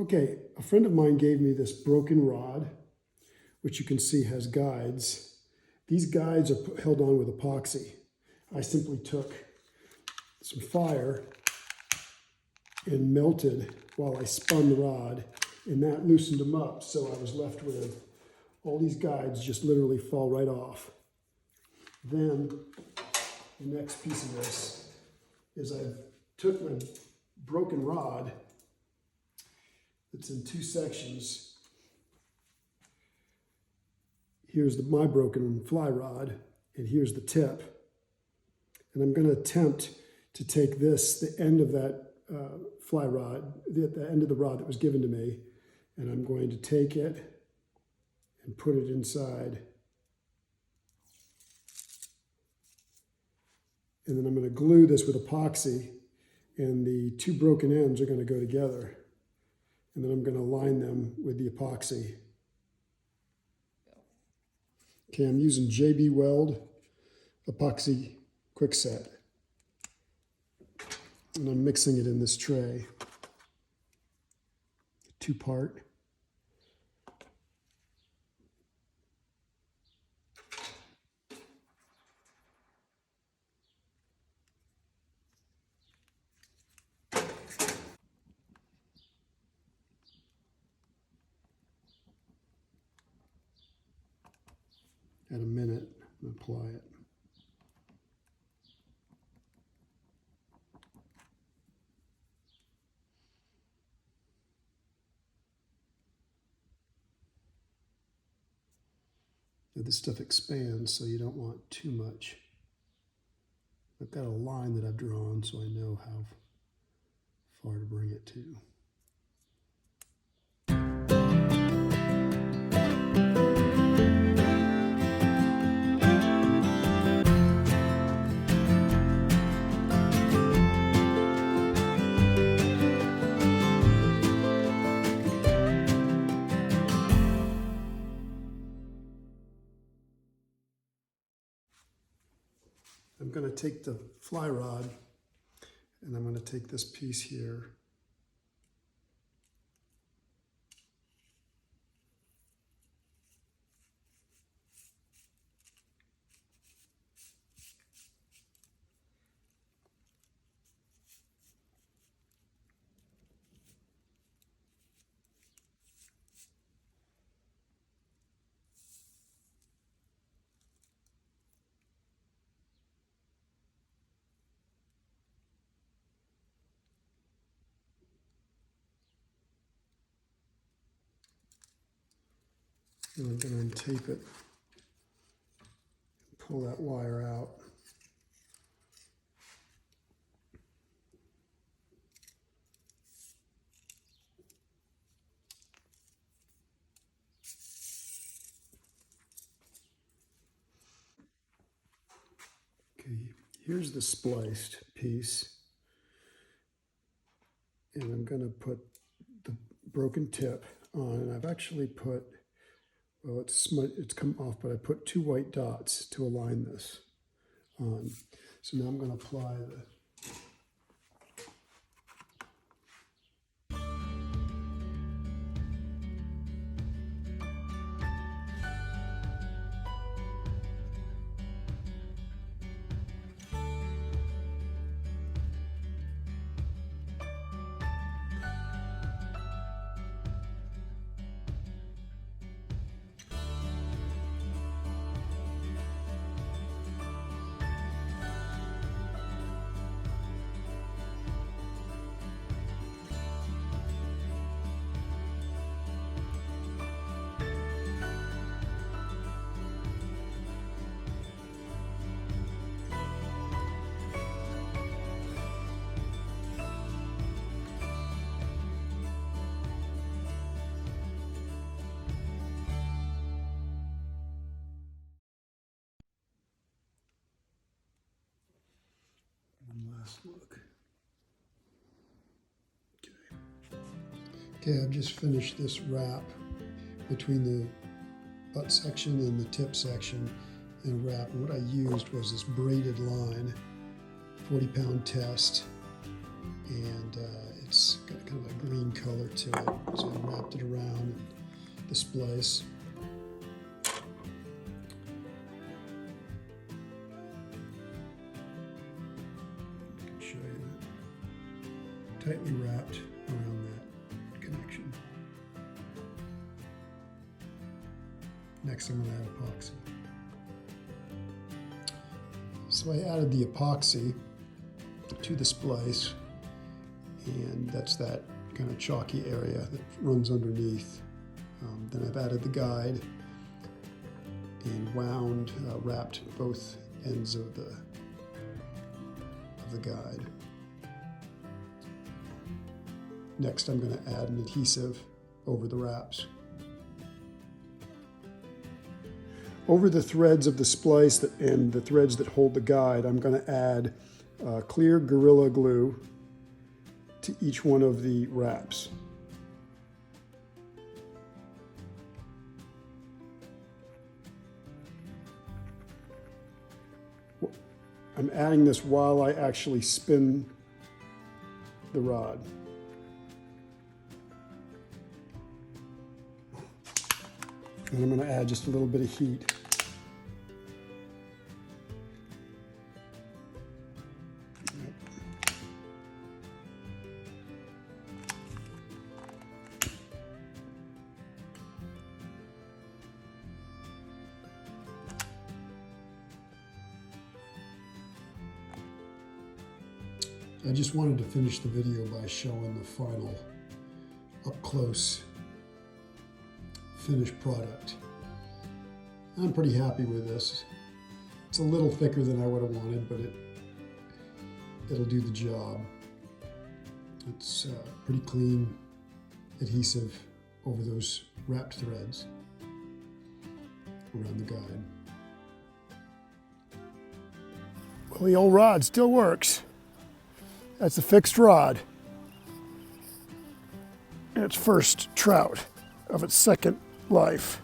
Okay, a friend of mine gave me this broken rod, which you can see has guides. These guides are held on with epoxy. I simply took some fire and melted while I spun the rod, and that loosened them up, so I was left with all these guides just literally fall right off. Then the next piece of this is I took my broken rod, it's in two sections. Here's my broken fly rod, and here's the tip. And I'm going to attempt to take this, the end of that fly rod, the end of the rod that was given to me, and I'm going to take it and put it inside. And then I'm going to glue this with epoxy, and the two broken ends are going to go together. And then I'm going to line them with the epoxy. Okay, I'm using JB Weld epoxy quickset. And I'm mixing it in this tray. Two-part. At a minute and apply it. Now this stuff expands, so you don't want too much. I've got a line that I've drawn so I know how far to bring it to. I'm going to take the fly rod and I'm going to take this piece here. And I'm going to untape it, pull that wire out. Okay, here's the spliced piece. And I'm going to put the broken tip on, and I've actually put, well, it's come off, but I put 2 white dots to align this on. So now I'm going to apply the last look. Okay, I've just finished this wrap between the butt section and the tip section and wrap. And what I used was this braided line, 40-pound test, and it's got kind of a green color to it. So I wrapped it around the splice. I can show you that. Tightly wrapped around that connection. Next I'm going to add epoxy. So I added the epoxy to the splice, and that's that kind of chalky area that runs underneath. Then I've added the guide and wound, wrapped both ends of the guide. Next I'm going to add an adhesive over the wraps. Over the threads of the splice and the threads that hold the guide, I'm going to add clear Gorilla Glue to each one of the wraps. I'm adding this while I actually spin the rod. And I'm going to add just a little bit of heat. I just wanted to finish the video by showing the final up-close finished product. I'm pretty happy with this. It's a little thicker than I would have wanted, but it'll do the job. It's pretty clean adhesive over those wrapped threads around the guide. Well, the old rod still works. That's a fixed rod. Its first trout of its second life.